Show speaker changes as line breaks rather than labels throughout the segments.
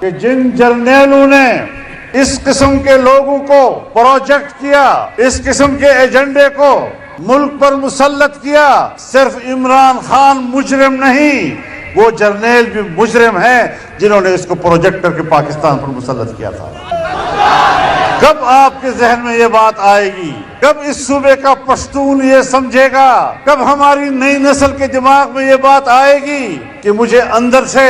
کہ جن جرنیلوں نے اس قسم کے لوگوں کو پروجیکٹ کیا، اس قسم کے ایجنڈے کو ملک پر مسلط کیا، صرف عمران خان مجرم نہیں، وہ جرنیل بھی مجرم ہیں جنہوں نے اس کو پروجیکٹ کر کے پاکستان پر مسلط کیا تھا۔ کب آپ کے ذہن میں یہ بات آئے گی؟ کب اس صوبے کا پشتون یہ سمجھے گا؟ کب ہماری نئی نسل کے دماغ میں یہ بات آئے گی کہ مجھے اندر سے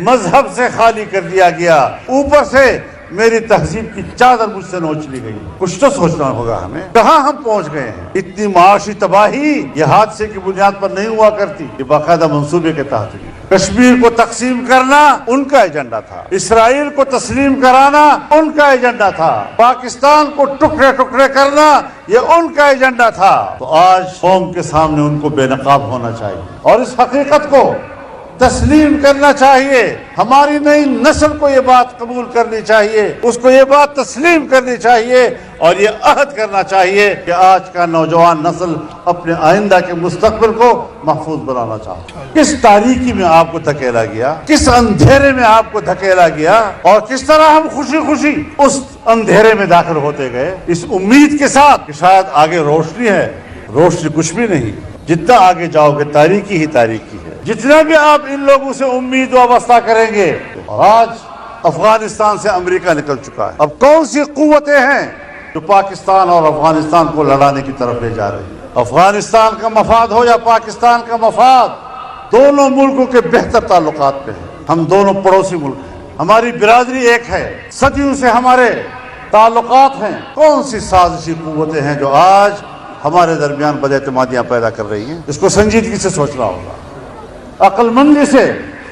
مذہب سے خالی کر دیا گیا، اوپر سے میری تہذیب کی چادر مجھ سے نوچ لی گئی؟ کچھ تو سوچنا ہوگا ہمیں، کہاں ہم پہنچ گئے ہیں؟ اتنی معاشی تباہی یہ حادثے کی بنیاد پر نہیں ہوا کرتی، یہ باقاعدہ منصوبے کے تحت ہوئی۔ کشمیر کو تقسیم کرنا ان کا ایجنڈا تھا، اسرائیل کو تسلیم کرانا ان کا ایجنڈا تھا، پاکستان کو ٹکڑے ٹکڑے کرنا یہ ان کا ایجنڈا تھا۔ تو آج قوم کے سامنے ان کو بے نقاب ہونا چاہیے اور اس حقیقت کو تسلیم کرنا چاہیے۔ ہماری نئی نسل کو یہ بات قبول کرنی چاہیے، اس کو یہ بات تسلیم کرنی چاہیے اور یہ عہد کرنا چاہیے کہ آج کا نوجوان نسل اپنے آئندہ کے مستقبل کو محفوظ بنانا چاہتا ہے۔ کس تاریکی میں آپ کو دھکیلا گیا، کس اندھیرے میں آپ کو دھکیلا گیا، اور کس طرح ہم خوشی خوشی اس اندھیرے میں داخل ہوتے گئے اس امید کے ساتھ کہ شاید آگے روشنی ہے۔ روشنی کچھ بھی نہیں، جتنا آگے جاؤ گے تاریکی ہی تاریکی ہے۔ جتنا بھی آپ ان لوگوں سے امید وابستہ کریں گے، اور آج افغانستان سے امریکہ نکل چکا ہے، اب کون سی قوتیں ہیں جو پاکستان اور افغانستان کو لڑانے کی طرف لے جا رہی ہیں؟ افغانستان کا مفاد ہو یا پاکستان کا مفاد، دونوں ملکوں کے بہتر تعلقات پہ ہیں۔ ہم دونوں پڑوسی ملک ہیں، ہماری برادری ایک ہے، صدیوں سے ہمارے تعلقات ہیں۔ کون سی سازشی قوتیں ہیں جو آج ہمارے درمیان بد اعتمادیاں پیدا کر رہی ہیں؟ اس کو سنجیدگی سے سوچنا ہوگا، عقل مندی سے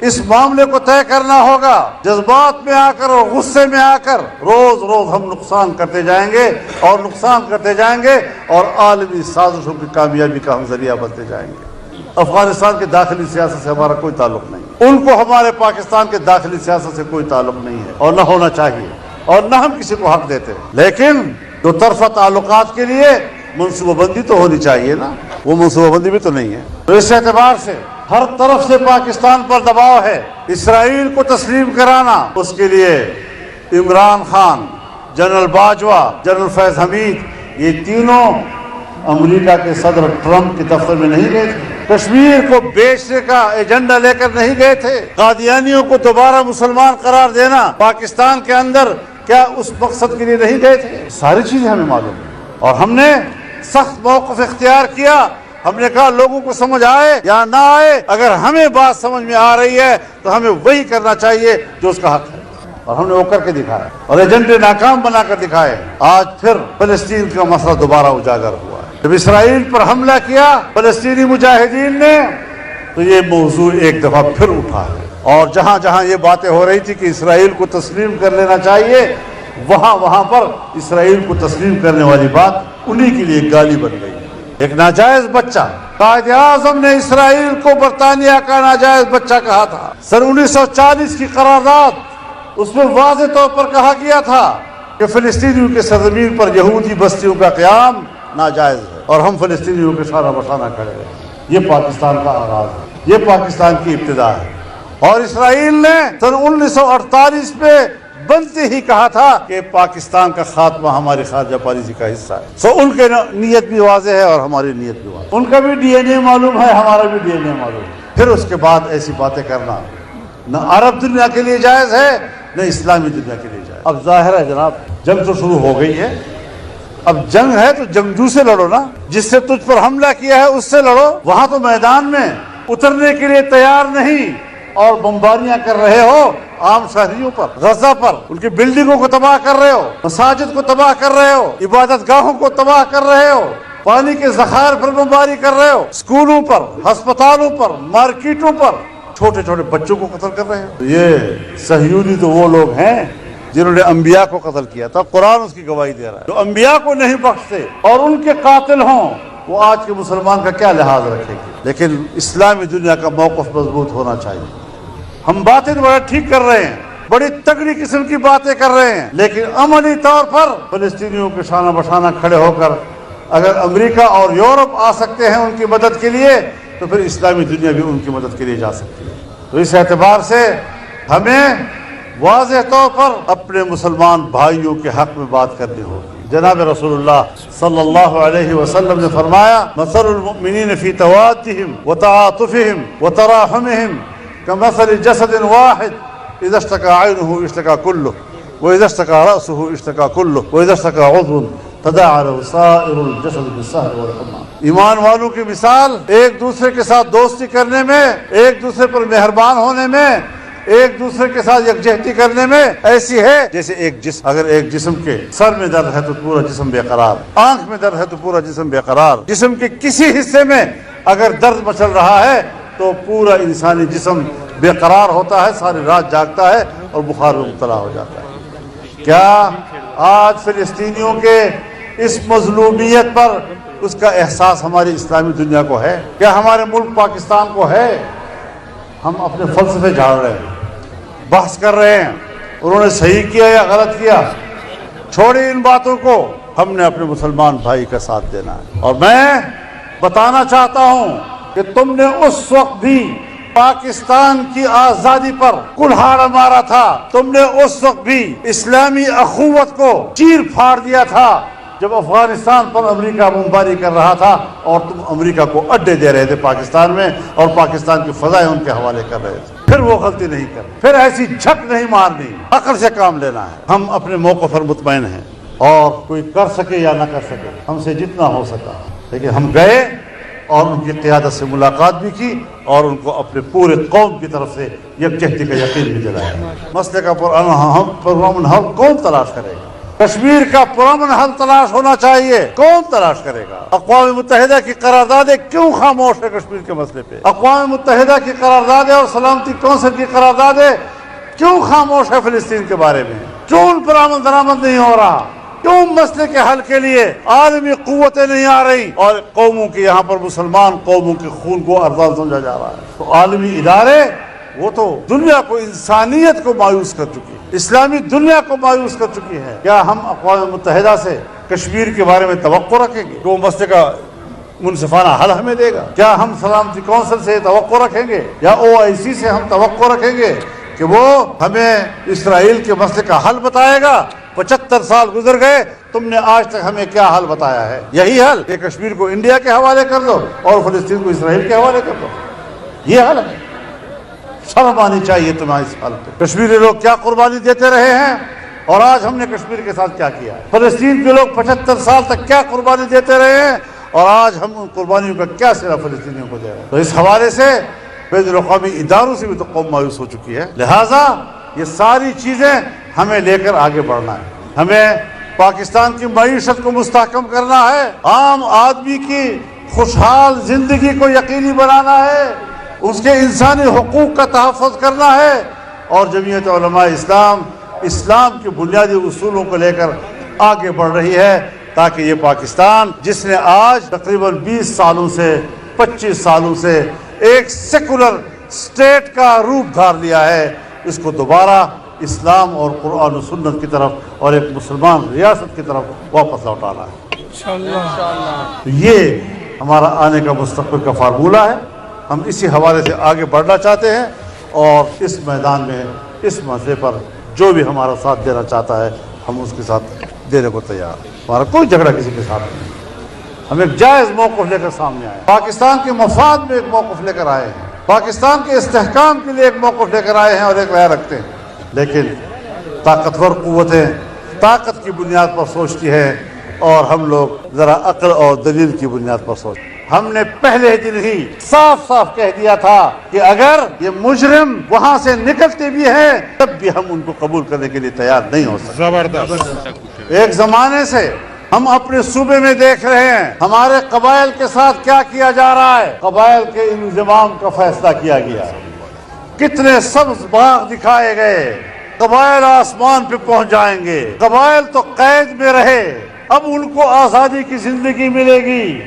اس معاملے کو طے کرنا ہوگا۔ جذبات میں آ کر اور غصے میں آ کر روز روز ہم نقصان کرتے جائیں گے اور نقصان کرتے جائیں گے اور عالمی سازشوں کی کامیابی کا ہم ذریعہ بنتے جائیں گے۔ افغانستان کے داخلی سیاست سے ہمارا کوئی تعلق نہیں، ان کو ہمارے پاکستان کے داخلی سیاست سے کوئی تعلق نہیں ہے اور نہ ہونا چاہیے، اور نہ ہم کسی کو حق دیتے، لیکن دو طرفہ تعلقات کے لیے منصوبہ بندی تو ہونی چاہیے نا، وہ منصوبہ بندی بھی تو نہیں ہے۔ تو اس اعتبار سے ہر طرف سے پاکستان پر دباؤ ہے، اسرائیل کو تسلیم کرانا، اس کے لیے عمران خان، جنرل باجوہ، جنرل فیض حمید، یہ تینوں امریکہ کے صدر ٹرمپ کے دفتر میں نہیں گئے تھے، کشمیر کو بیچنے کا ایجنڈا لے کر نہیں گئے تھے، قادیانیوں کو دوبارہ مسلمان قرار دینا پاکستان کے اندر کیا اس مقصد کے لیے نہیں گئے تھے؟ ساری چیزیں ہمیں معلوم ہیں، اور ہم نے سخت موقف اختیار کیا۔ ہم نے کہا لوگوں کو سمجھ آئے یا نہ آئے، اگر ہمیں بات سمجھ میں آ رہی ہے تو ہمیں وہی کرنا چاہیے جو اس کا حق ہے، اور ہم نے وہ کر کے دکھایا اور ایجنڈے ناکام بنا کر دکھائے۔ آج پھر فلسطین کا مسئلہ دوبارہ اجاگر ہوا ہے۔ جب اسرائیل پر حملہ کیا فلسطینی مجاہدین نے تو یہ موضوع ایک دفعہ پھر اٹھا ہے، اور جہاں جہاں یہ باتیں ہو رہی تھی کہ اسرائیل کو تسلیم کر لینا چاہیے، وہاں پر اسرائیل کو تسلیم کرنے والی بات انہی کے لیے گالی بن گئی۔ ایک ناجائز بچہ، قائد اعظم نے اسرائیل کو برطانیہ کا ناجائز بچہ کہا تھا۔ سن 1940 کی قرارداد، اس میں واضح طور پر کہا گیا تھا کہ فلسطینیوں کے سرزمین پر یہودی بستیوں کا قیام ناجائز ہے، اور ہم فلسطینیوں کے شانہ بشانہ کھڑے ہیں۔ یہ پاکستان کا آغاز ہے، یہ پاکستان کی ابتدا ہے، اور اسرائیل نے سن 1948 میں بنتے ہی کہا تھا کہ پاکستان کا خاتمہ ہماری خارجہ پالیسی کا حصہ ہے۔ سو ان کے نیت بھی واضح ہے اور ہماری نیت بھی واضح ہے، ان کا بھی ڈی این اے معلوم ہے، ہمارا بھی ڈی این اے معلوم ہے۔ پھر اس کے بعد ایسی باتیں کرنا نہ عرب دنیا کے لیے جائز ہے نہ اسلامی دنیا کے لیے جائز۔ اب ظاہر ہے جناب، جنگ تو شروع ہو گئی ہے، اب جنگ ہے تو جنگجو سے لڑو نا، جس سے تجھ پر حملہ کیا ہے اس سے لڑو۔ وہاں تو میدان میں اترنے کے لیے تیار نہیں اور بمباریاں کر رہے ہو عام شہریوں پر، غزہ پر، ان کی بلڈنگوں کو تباہ کر رہے ہو، مساجد کو تباہ کر رہے ہو، عبادت گاہوں کو تباہ کر رہے ہو، پانی کے ذخائر پر بمباری کر رہے ہو، اسکولوں پر، ہسپتالوں پر، مارکیٹوں پر، چھوٹے چھوٹے بچوں کو قتل کر رہے ہو۔ یہ صہیونی تو وہ لوگ ہیں جنہوں نے انبیاء کو قتل کیا تھا، قرآن اس کی گواہی دے رہا ہے۔ جو انبیاء کو نہیں بخشتے اور ان کے قاتل ہوں، وہ آج کے مسلمان کا کیا لحاظ رکھیں گے؟ لیکن اسلامی دنیا کا موقف مضبوط ہونا چاہیے۔ ہم باتیں تو بڑا ٹھیک کر رہے ہیں، بڑی تگڑی قسم کی باتیں کر رہے ہیں، لیکن عملی طور پر فلسطینیوں کے شانہ بشانہ کھڑے ہو کر اگر امریکہ اور یورپ آ سکتے ہیں ان کی مدد کے لیے، تو پھر اسلامی دنیا بھی ان کی مدد کے لیے جا سکتی ہے۔ تو اس اعتبار سے ہمیں واضح طور پر اپنے مسلمان بھائیوں کے حق میں بات کرنی ہوگی۔ جناب رسول اللہ صلی اللہ علیہ وسلم نے فرمایا مثل المؤمنین فی توادہم وتعاطفہم وتراحمہم کمثل جسد واحد اذا اشتکى عینہ اشتکى کلہ واذا اشتکى رأسہ اشتکى کلہ واذا اشتکى عضو تداعى له سائر الجسد بالسہر والحمى۔ ایمان والوں کی مثال ایک دوسرے کے ساتھ دوستی کرنے میں، ایک دوسرے پر مہربان ہونے میں، ایک دوسرے کے ساتھ یکجہتی کرنے میں ایسی ہے جیسے ایک جسم، اگر ایک جسم کے سر میں درد ہے تو پورا جسم بے قرار، آنکھ میں درد ہے تو پورا جسم بے قرار، جسم کے کسی حصے میں اگر درد مچل رہا ہے تو پورا انسانی جسم بے قرار ہوتا ہے، ساری رات جاگتا ہے اور بخار میں مبتلا ہو جاتا ہے۔ کیا آج فلسطینیوں کے اس مظلومیت پر اس کا احساس ہماری اسلامی دنیا کو ہے؟ کیا ہمارے ملک پاکستان کو ہے؟ ہم اپنے فلسفے جھاڑ رہے ہیں، بحث کر رہے ہیں انہوں نے صحیح کیا یا غلط کیا، چھوڑی ان باتوں کو، ہم نے اپنے مسلمان بھائی کا ساتھ دینا ہے۔ اور میں بتانا چاہتا ہوں کہ تم نے اس وقت بھی پاکستان کی آزادی پر کلہاڑ مارا تھا، تم نے اس وقت بھی اسلامی اخوت کو چیر پھاڑ دیا تھا جب افغانستان پر امریکہ بمباری کر رہا تھا اور تم امریکہ کو اڈے دے رہے تھے پاکستان میں اور پاکستان کی فضائیں ان کے حوالے کر رہے تھے۔ پھر وہ غلطی نہیں کرنی، پھر ایسی جھک نہیں مارنی، عقل سے کام لینا ہے۔ ہم اپنے موقف پر مطمئن ہیں اور کوئی کر سکے یا نہ کر سکے، ہم سے جتنا ہو سکا، لیکن ہم گئے اور ان کی قیادت سے ملاقات بھی کی اور ان کو اپنے پورے قوم کی طرف سے یکجہتی کا یقین بھی دلایا۔ مسئلے کا پرامن حل کون تلاش کرے گا؟ کشمیر کا پرامن حل تلاش ہونا چاہیے، کون تلاش کرے گا؟ اقوام متحدہ کی قراردادیں کیوں خاموش ہے کشمیر کے مسئلے پہ؟ اقوام متحدہ کی قراردادیں اور سلامتی کونسل کی قراردادیں کیوں خاموش ہے فلسطین کے بارے میں؟ کیوں ان پر عمل درآمد نہیں ہو رہا؟ کیوں مسئلے کے حل کے لیے عالمی قوتیں نہیں آ رہی اور قوموں کے یہاں پر مسلمان قوموں کے خون کو ارزاں سمجھا جا رہا ہے؟ تو عالمی ادارے وہ تو دنیا کو، انسانیت کو مایوس کر چکی ہے، اسلامی دنیا کو مایوس کر چکی ہے۔ کیا ہم اقوام متحدہ سے کشمیر کے بارے میں توقع رکھیں گے کہ وہ مسئلے کا منصفانہ حل ہمیں دے گا؟ کیا ہم سلامتی کونسل سے توقع رکھیں گے یا OIC سے ہم توقع رکھیں گے کہ وہ ہمیں اسرائیل کے مسئلے کا حل بتائے گا؟ 75 سال گزر گئے، تم نے آج تک ہمیں کیا حل بتایا ہے؟ یہی حل کہ کشمیر کو انڈیا کے حوالے کر دو اور فلسطین کو اسرائیل کے حوالے کر دو، یہ حل ہے؟ شرم آنی چاہیے تمہیں اس حال پہ۔ کشمیری لوگ کیا قربانی دیتے رہے ہیں اور آج ہم نے کشمیر کے ساتھ کیا کیا ہے؟ فلسطین کے لوگ 75 سال تک کیا قربانی دیتے رہے ہیں اور آج ہم ان قربانیوں کا کیا صلہ فلسطینیوں کو دے رہے ہیں؟ تو اس حوالے سے بین الاقوامی اداروں سے بھی تو قوم مایوس ہو چکی ہے۔ لہٰذا یہ ساری چیزیں ہمیں لے کر آگے بڑھنا ہے، ہمیں پاکستان کی معیشت کو مستحکم کرنا ہے، عام آدمی کی خوشحال زندگی کو یقینی بنانا ہے، اس کے انسانی حقوق کا تحفظ کرنا ہے، اور جمعیت علماء اسلام کے بنیادی اصولوں کو لے کر آگے بڑھ رہی ہے تاکہ یہ پاکستان جس نے آج تقریباً 20 سالوں سے 25 سالوں سے ایک سیکولر اسٹیٹ کا روپ دھار لیا ہے، اس کو دوبارہ اسلام اور قرآن و سنت کی طرف اور ایک مسلمان ریاست کی طرف واپس لوٹانا ہے انشاءاللہ۔ یہ ہمارا آنے کا مستقبل کا فارمولہ ہے، ہم اسی حوالے سے آگے بڑھنا چاہتے ہیں اور اس میدان میں اس مسئلے پر جو بھی ہمارا ساتھ دینا چاہتا ہے ہم اس کے ساتھ دینے کو تیار ہیں۔ ہمارا کوئی جھگڑا کسی کے ساتھ نہیں، ہم ایک جائز موقف لے کر سامنے آئے، پاکستان کے مفاد میں ایک موقف لے کر آئے ہیں، پاکستان کے استحکام کے لیے ایک موقف لے کر آئے ہیں اور ایک رائے رکھتے ہیں، لیکن طاقتور قوتیں طاقت کی بنیاد پر سوچتی ہیں اور ہم لوگ ذرا عقل اور دلیل کی بنیاد پر سوچتے ہیں۔ ہم نے پہلے دن ہی صاف صاف کہہ دیا تھا کہ اگر یہ مجرم وہاں سے نکلتے بھی ہیں تب بھی ہم ان کو قبول کرنے کے لیے تیار نہیں ہو سکتے۔ زبردست۔ ایک زمانے سے ہم اپنے صوبے میں دیکھ رہے ہیں ہمارے قبائل کے ساتھ کیا کیا جا رہا ہے، قبائل کے انضمام کا فیصلہ کیا گیا، کتنے سبز باغ دکھائے گئے، قبائل آسمان پہ پہنچ جائیں گے، قبائل تو قید میں رہے، اب ان کو آزادی کی زندگی ملے گی،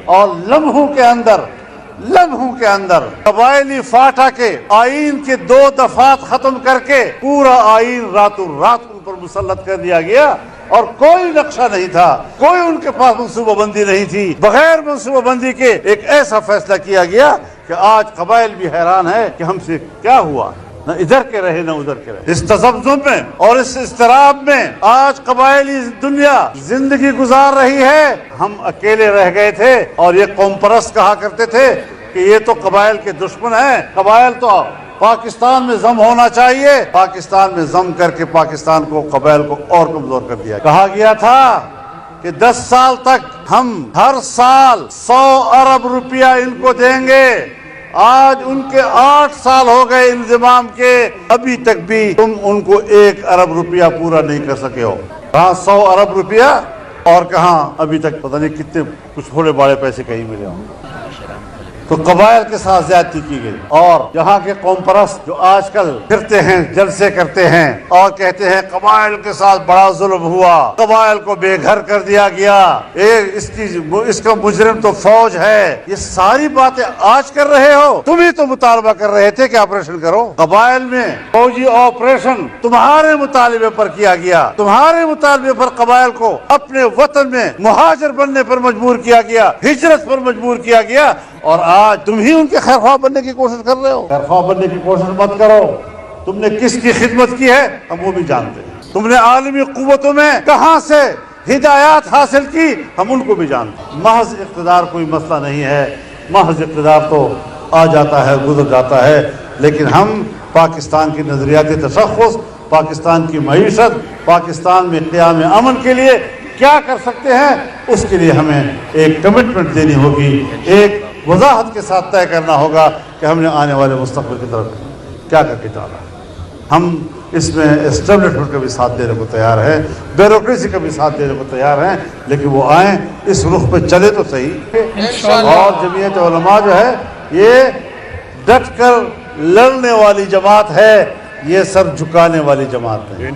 اور لمحوں کے اندر قبائلی فاٹا کے آئین کے 2 دفعات ختم کر کے پورا آئین راتوں رات ان پر مسلط کر دیا گیا، اور کوئی نقشہ نہیں تھا، کوئی ان کے پاس منصوبہ بندی نہیں تھی، بغیر منصوبہ بندی کے ایک ایسا فیصلہ کیا گیا کہ آج قبائل بھی حیران ہے کہ ہم سے کیا ہوا، نہ ادھر کے رہے نہ ادھر کے رہے. اس تذبذب میں اور اس اضطراب میں آج قبائلی دنیا زندگی گزار رہی ہے. ہم اکیلے رہ گئے تھے اور یہ قوم پرست کہا کرتے تھے کہ یہ تو قبائل کے دشمن ہیں. قبائل تو پاکستان میں ضم ہونا چاہیے. پاکستان میں ضم کر کے پاکستان کو قبائل کو اور کمزور کر دیا. کہا گیا تھا کہ 10 سال تک ہم ہر سال 100 ارب روپیہ ان کو دیں گے. آج ان کے 8 سال ہو گئے انضمام کے, ابھی تک بھی تم ان کو 1 ارب روپیہ پورا نہیں کر سکے ہو. کہاں 100 ارب روپیہ اور کہاں ابھی تک پتہ نہیں کتنے کچھ تھوڑے بڑے پیسے کہیں ملے ہوں. تو قبائل کے ساتھ زیادتی کی گئی. اور یہاں کے قوم پرست جو آج کل پھرتے ہیں, جلسے کرتے ہیں اور کہتے ہیں قبائل کے ساتھ بڑا ظلم ہوا, قبائل کو بے گھر کر دیا گیا, اس کا مجرم تو فوج ہے. یہ ساری باتیں آج کر رہے ہو. تم ہی تو مطالبہ کر رہے تھے کہ آپریشن کرو. قبائل میں فوجی آپریشن تمہارے مطالبے پر کیا گیا. تمہارے مطالبے پر قبائل کو اپنے وطن میں مہاجر بننے پر مجبور کیا گیا, ہجرت پر مجبور کیا گیا. اور آج تم ہی ان کے خیر خواہ بننے کی کوشش کر رہے ہو. خیر خواہ بننے کی کوشش مت کرو. تم نے کس کی خدمت کی ہے ہم وہ بھی جانتے ہیں. تم نے عالمی قوتوں میں کہاں سے ہدایات حاصل کی ہم ان کو بھی جانتے ہیں. محض اقتدار کوئی مسئلہ نہیں ہے. محض اقتدار تو آ جاتا ہے, گزر جاتا ہے. لیکن ہم پاکستان کی نظریاتی تشخص, پاکستان کی معیشت, پاکستان میں قیام امن کے لیے کیا کر سکتے ہیں, اس کے لیے ہمیں ایک کمٹمنٹ دینی ہوگی. ایک وضاحت کے ساتھ طے کرنا ہوگا کہ ہم نے آنے والے مستقبل کی طرف کیا کر کے چلا. ہم اس میں اسٹیبلشمنٹ کا بھی ساتھ دینے کو تیار ہیں, بیوروکریسی کا بھی ساتھ دینے کو تیار ہیں, لیکن وہ آئیں, اس رخ پہ چلے تو صحیح. اور جمعیت علماء جو ہے یہ ڈٹ کر لڑنے والی جماعت ہے, یہ سر جھکانے والی جماعت ہے.